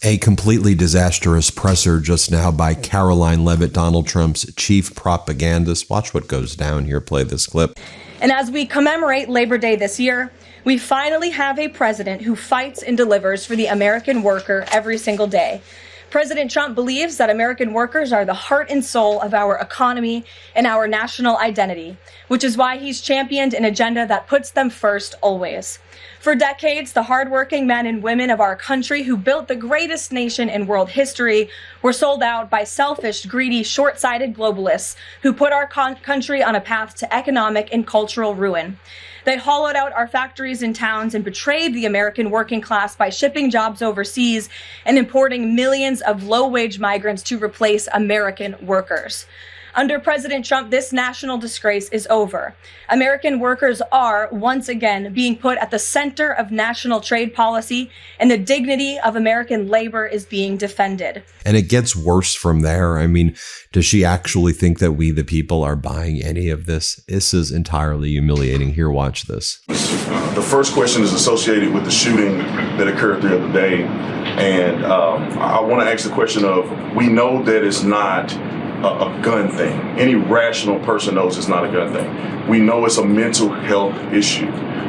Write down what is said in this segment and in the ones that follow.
A completely disastrous presser just now by Karoline, Leavitt, Donald Trump's chief propagandist. Watch what goes down here. Play this clip. And as we commemorate Labor Day this year, we finally have a president who fights and delivers for the American worker every single day. President Trump believes that American workers are the heart and soul of our economy and our national identity, which is why he's championed an agenda that puts them first always. For decades, the hardworking men and women of our country who built the greatest nation in world history were sold out by selfish, greedy, short-sighted globalists who put our country on a path to economic and cultural ruin. They hollowed out our factories and towns and betrayed the American working class by shipping jobs overseas and importing millions of low-wage migrants to replace American workers. Under President Trump, this national disgrace is over. American workers are, once again, being put at the center of national trade policy, and the dignity of American labor is being defended. And it gets worse from there. I mean, does she actually think that we, the people, are buying any of this? This is entirely humiliating. Here, watch this. The first question is associated with the shooting that occurred the other day. And I want to ask the question of, we know that it's not a gun thing. Any rational person knows it's not a gun thing. We know it's a mental health issue.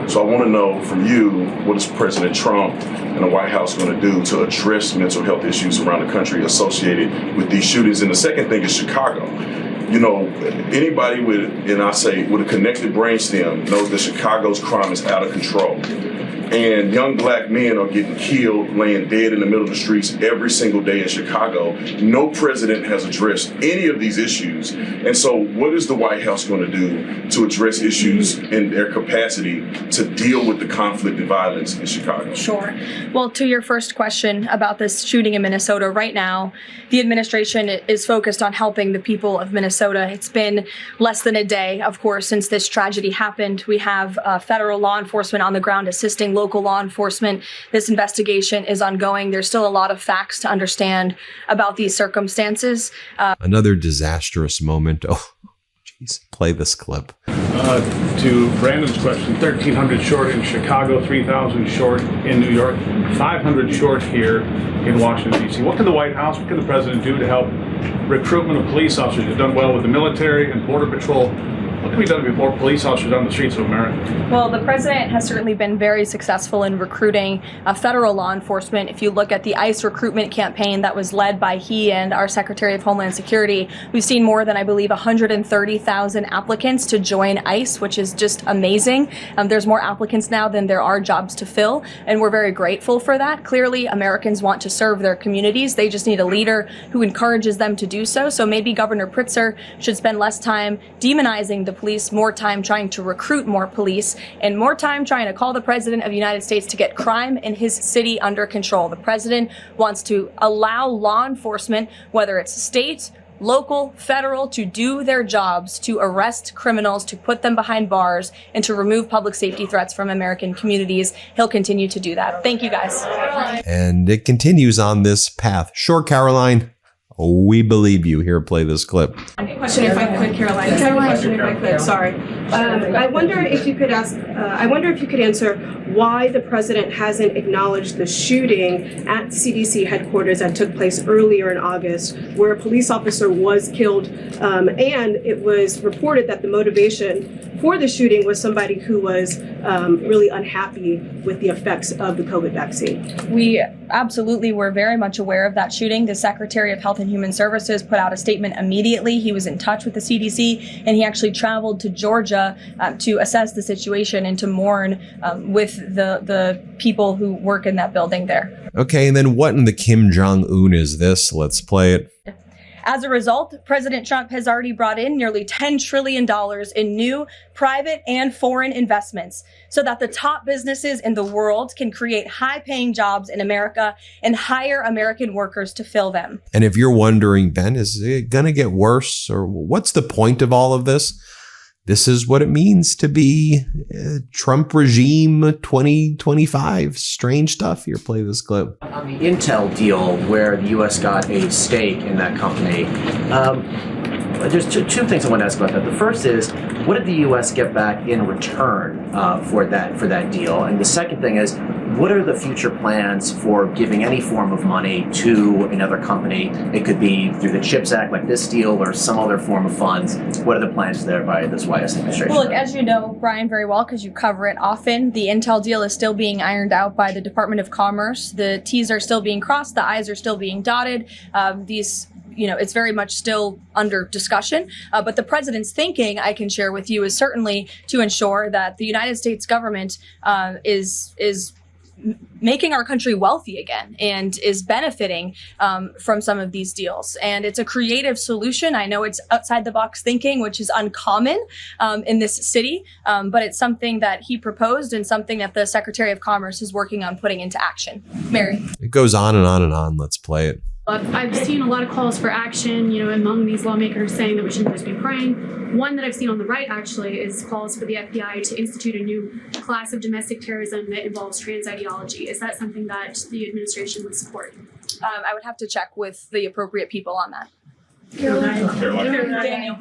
So I want to know from you, what is President Trump and the White House going to do to address mental health issues around the country associated with these shootings? And the second thing is Chicago. You know, anybody with a connected brainstem knows that Chicago's crime is out of control. And young black men are getting killed, laying dead in the middle of the streets every single day in Chicago. No president has addressed any of these issues. And so what is the White House going to do to address issues in their capacity to deal with the conflict and violence in Chicago? Sure. Well, to your first question about this shooting in Minnesota, right now, the administration is focused on helping the people of Minnesota. It's been less than a day, of course, since this tragedy happened. We have federal law enforcement on the ground assisting local law enforcement. This investigation is ongoing. There's still a lot of facts to understand about these circumstances. Another disastrous moment. Oh, jeez. Play this clip. To Brandon's question, 1,300 short in Chicago, 3,000 short in New York, 500 short here in Washington, D.C. What can the White House, what can the president do to help recruitment of police officers? You've done well with the military and Border Patrol. What can be done to get more police officers on the streets of America? Well, the president has certainly been very successful in recruiting federal law enforcement. If you look at the ICE recruitment campaign that was led by he and our Secretary of Homeland Security, we've seen more than, I believe, 130,000 applicants to join ICE, which is just amazing. There's more applicants now than there are jobs to fill, and we're very grateful for that. Clearly, Americans want to serve their communities. They just need a leader who encourages them to do so. So maybe Governor Pritzker should spend less time demonizing the police, more time trying to recruit more police, and more time trying to call the President of the United States to get crime in his city under control. The President wants to allow law enforcement, whether it's state, local, federal, to do their jobs, to arrest criminals, to put them behind bars, and to remove public safety threats from American communities. He'll continue to do that. Thank you, guys. And it continues on this path. Sure, Karoline. We believe you. Here, play this clip. Question if I could, Karoline. Question if I could. Sorry. I wonder if you could answer why the president hasn't acknowledged the shooting at CDC headquarters that took place earlier in August, where a police officer was killed, and it was reported that the motivation for the shooting was somebody who was really unhappy with the effects of the COVID vaccine. We absolutely were very much aware of that shooting. The Secretary of Health and Human Services put out a statement immediately. He was in touch with the CDC, and he actually traveled to Georgia to assess the situation and to mourn with the people who work in that building there. Okay, and then what in the Kim Jong-un is this? Let's play it. As a result, President Trump has already brought in nearly $10 trillion in new private and foreign investments so that the top businesses in the world can create high-paying jobs in America and hire American workers to fill them. And if you're wondering, Ben, is it going to get worse? Or what's the point of all of this? This is what it means to be Trump regime 2025. Strange stuff. Here, play this clip. On the Intel deal, where the U.S. got a stake in that company, there's two things I want to ask about that. The first is, what did the U.S. get back in return for that deal? And the second thing is, what are the future plans for giving any form of money to another company? It could be through the CHIPS Act, like this deal, or some other form of funds. What are the plans there by this White House administration? Well, look, as you know, Brian, very well, because you cover it often, the Intel deal is still being ironed out by the Department of Commerce. The T's are still being crossed, the I's are still being dotted. It's very much still under discussion. But the president's thinking, I can share with you, is certainly to ensure that the United States government is making our country wealthy again and is benefiting from some of these deals. And it's a creative solution. I know it's outside the box thinking, which is uncommon in this city, but it's something that he proposed and something that the Secretary of Commerce is working on putting into action. Mary. It goes on and on and on. Let's play it. I've seen a lot of calls for action, among these lawmakers saying that we shouldn't just be praying. One that I've seen on the right, actually, is calls for the FBI to institute a new class of domestic terrorism that involves trans ideology. Is that something that the administration would support? I would have to check with the appropriate people on that. Karoline. Daniel.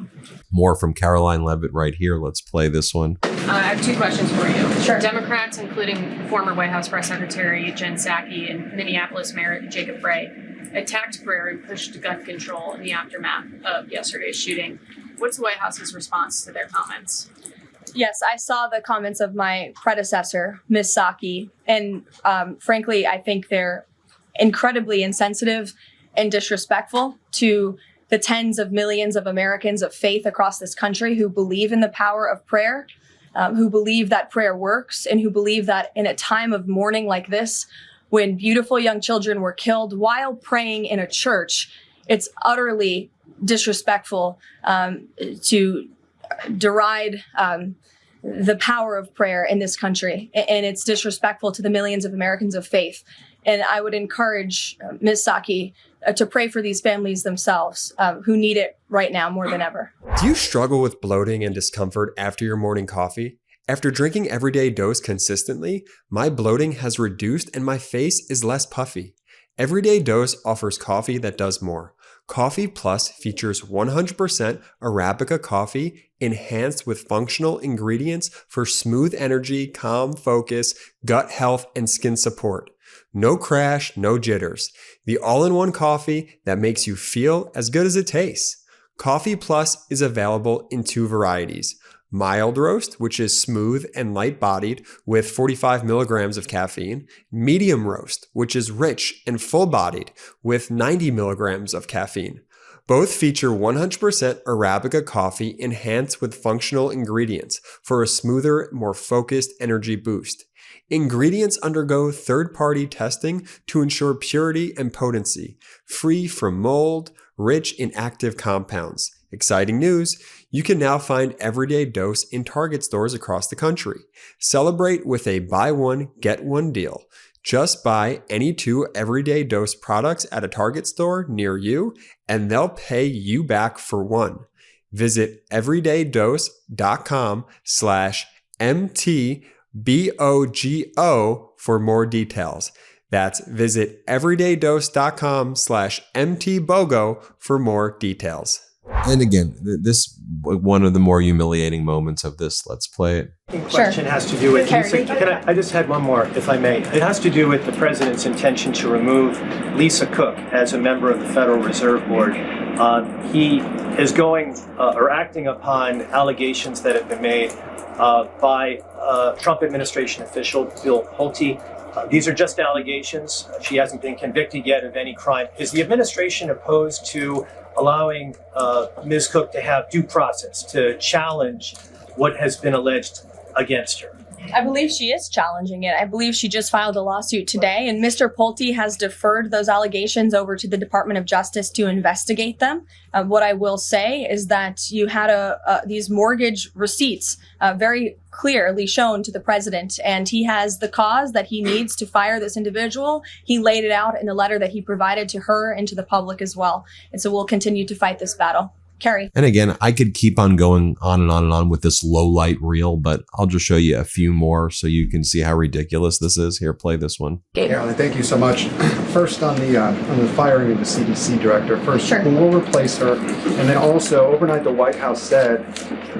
More from Karoline Leavitt right here. Let's play this one. I have two questions for you. Sure. Democrats, including former White House Press Secretary Jen Psaki and Minneapolis Mayor Jacob Frey, attacked prayer and pushed gun control in the aftermath of yesterday's shooting. What's the White House's response to their comments? Yes, I saw the comments of my predecessor, Ms. Psaki, and frankly, I think they're incredibly insensitive and disrespectful to the tens of millions of Americans of faith across this country who believe in the power of prayer, who believe that prayer works, and who believe that in a time of mourning like this, when beautiful young children were killed while praying in a church, it's utterly disrespectful to deride the power of prayer in this country. And it's disrespectful to the millions of Americans of faith. And I would encourage Ms. Psaki to pray for these families themselves who need it right now more than ever. Do you struggle with bloating and discomfort after your morning coffee? After drinking Everyday Dose consistently, my bloating has reduced and my face is less puffy. Everyday Dose offers coffee that does more. Coffee Plus features 100% Arabica coffee enhanced with functional ingredients for smooth energy, calm focus, gut health, and skin support. No crash, no jitters. The all-in-one coffee that makes you feel as good as it tastes. Coffee Plus is available in two varieties. Mild roast, which is smooth and light-bodied with 45 milligrams of caffeine. Medium roast, which is rich and full-bodied with 90 milligrams of caffeine. Both feature 100% Arabica coffee enhanced with functional ingredients for a smoother, more focused energy boost. Ingredients undergo third-party testing to ensure purity and potency, free from mold, rich in active compounds. Exciting news! You can now find Everyday Dose in Target stores across the country. Celebrate with a buy one, get one deal. Just buy any 2 Everyday Dose products at a Target store near you, and they'll pay you back for one. Visit everydayDose.com/MTBOGO for more details. That's visit everydaydose.com/MTBOGO for more details. And again, this one of the more humiliating moments of this. Let's play it. Question has to do with, I just had one more, if I may. It has to do with the president's intention to remove Lisa Cook as a member of the Federal Reserve Board. He is going or acting upon allegations that have been made by Trump administration official Bill Pulte. These are just allegations. She hasn't been convicted yet of any crime. Is the administration opposed to allowing Ms. Cook to have due process, to challenge what has been alleged against her? I believe she is challenging it. I believe she just filed a lawsuit today, and Mr. Pulte has deferred those allegations over to the Department of Justice to investigate them. What I will say is that you had these mortgage receipts very clearly shown to the president, and he has the cause that he needs to fire this individual. He laid it out in the letter that he provided to her and to the public as well. And so we'll continue to fight this battle. Carrie. And again, I could keep on going on and on and on with this low light reel, but I'll just show you a few more so you can see how ridiculous this is. Here, play this one. Karoline, thank you so much. First on the firing of the CDC director. First, Sure. who will replace her? And then also, overnight, the White House said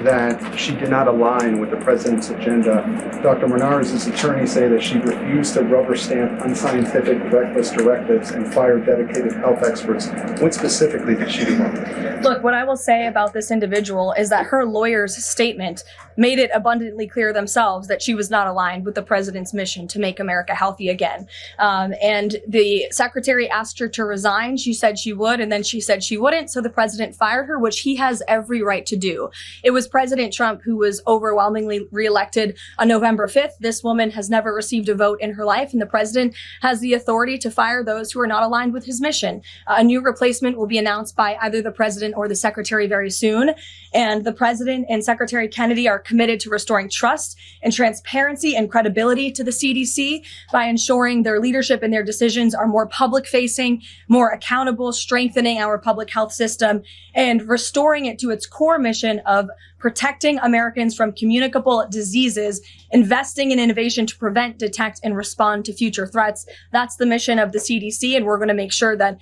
that she did not align with the president's agenda. Dr. Menard's attorneys say that she refused to rubber stamp unscientific, reckless directives and fired dedicated health experts. What specifically did she do wrong? Look, what I will say about this individual is that her lawyer's statement made it abundantly clear themselves that she was not aligned with the president's mission to make America healthy again. And the secretary asked her to resign. She said she would, and then she said she wouldn't. So the president fired her, which he has every right to do. It was President Trump who was overwhelmingly reelected on November 5th. This woman has never received a vote in her life, and the president has the authority to fire those who are not aligned with his mission. A new replacement will be announced by either the president or the secretary very soon. And the president and Secretary Kennedy are committed to restoring trust and transparency and credibility to the CDC by ensuring their leadership and their decisions are more public facing, more accountable, strengthening our public health system, and restoring it to its core mission of protecting Americans from communicable diseases, investing in innovation to prevent, detect, and respond to future threats. That's the mission of the CDC, and we're going to make sure that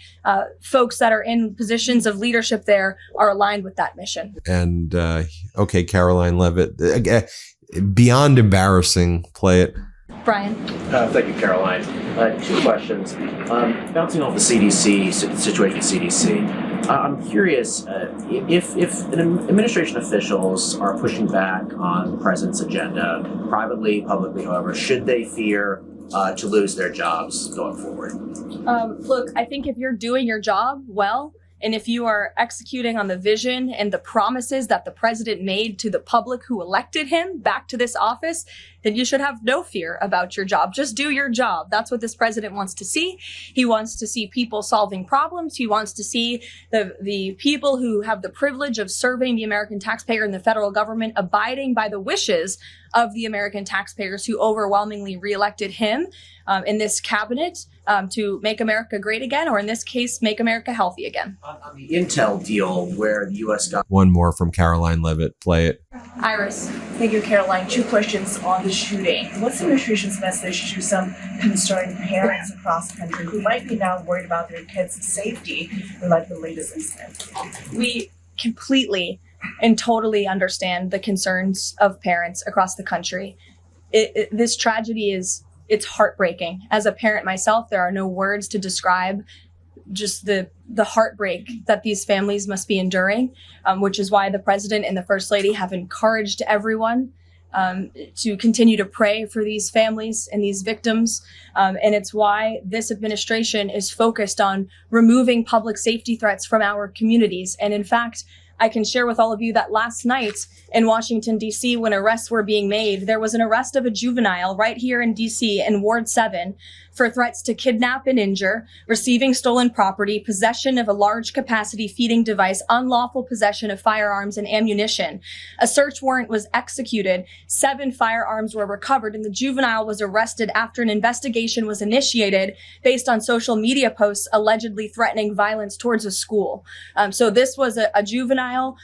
folks that are in positions of leadership there are aligned with that mission. And okay, Karoline Leavitt, beyond embarrassing, play it. Brian. Thank you, Karoline. Two questions. Bouncing off the CDC situation, CDC. I'm curious if administration officials are pushing back on the president's agenda, privately, publicly, however, should they fear to lose their jobs going forward? Look, I think if you're doing your job well, and if you are executing on the vision and the promises that the president made to the public who elected him back to this office, then you should have no fear about your job. Just do your job. That's what this president wants to see. He wants to see people solving problems. He wants to see the people who have the privilege of serving the American taxpayer and the federal government abiding by the wishes of the American taxpayers who overwhelmingly reelected him in this cabinet to make America great again, or in this case, make America healthy again. On the Intel deal where the U.S. got... One more from Karoline Leavitt. Play it. Iris. Thank you, Karoline. Two questions on the shooting. What's the administration's message to some concerned parents across the country who might be now worried about their kids' safety in light of the latest incident? We completely and totally understand the concerns of parents across the country. This tragedy it's heartbreaking. As a parent myself, there are no words to describe just the heartbreak that these families must be enduring, which is why the president and the first lady have encouraged everyone to continue to pray for these families and these victims. And it's why this administration is focused on removing public safety threats from our communities. And in fact, I can share with all of you that last night in Washington, D.C., when arrests were being made, there was an arrest of a juvenile right here in D.C. in Ward 7 for threats to kidnap and injure, receiving stolen property, possession of a large capacity feeding device, unlawful possession of firearms and ammunition. A search warrant was executed. 7 firearms were recovered, and the juvenile was arrested after an investigation was initiated based on social media posts allegedly threatening violence towards a school. So this was a juvenile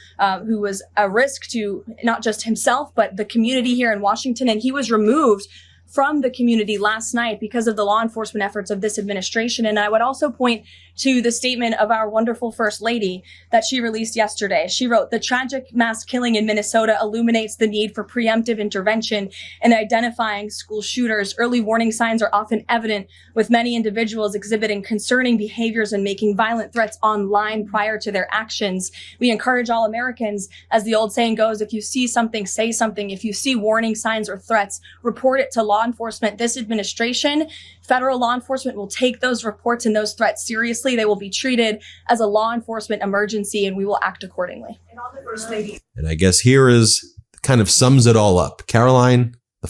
who was a risk to not just himself, but the community here in Washington, and he was removed from the community last night because of the law enforcement efforts of this administration. And I would also point to the statement of our wonderful First Lady that she released yesterday. She wrote, "The tragic mass killing in Minnesota illuminates the need for preemptive intervention in identifying school shooters. Early warning signs are often evident, with many individuals exhibiting concerning behaviors and making violent threats online prior to their actions. We encourage all Americans, as the old saying goes, if you see something, say something. If you see warning signs or threats, report it to law enforcement. This administration, federal law enforcement, will take those reports and those threats seriously. They will be treated as a law enforcement emergency, and we will act accordingly." And on the First Lady. And I guess here is kind of sums it all up. Karoline, the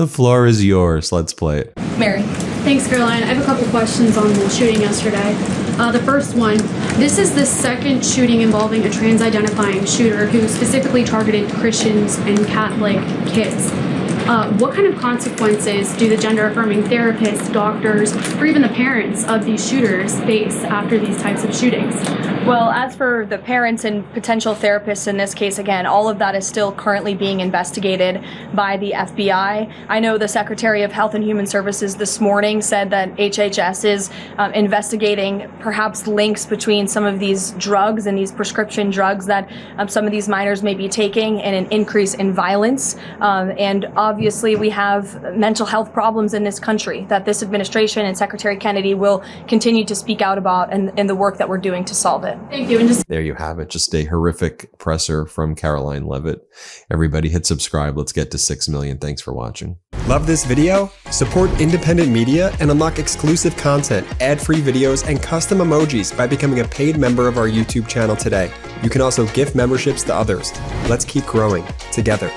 floor is yours. Let's play it. Mary. Thanks, Karoline. I have a couple questions on the shooting yesterday. The first one, this is the second shooting involving a trans-identifying shooter who specifically targeted Christians and Catholic kids. What kind of consequences do the gender-affirming therapists, doctors, or even the parents of these shooters face after these types of shootings? Well, as for the parents and potential therapists in this case, again, all of that is still currently being investigated by the FBI. I know the Secretary of Health and Human Services this morning said that HHS is investigating perhaps links between some of these drugs and these prescription drugs that some of these minors may be taking and an increase in violence. And obviously we have mental health problems in this country that this administration and Secretary Kennedy will continue to speak out about and the work that we're doing to solve it. Thank you. And just There you have it. Just a horrific presser from Karoline Leavitt. Everybody hit subscribe. Let's get to 6 million. Thanks for watching. Love this video? Support independent media and unlock exclusive content, ad-free videos, and custom emojis by becoming a paid member of our YouTube channel today. You can also gift memberships to others. Let's keep growing together.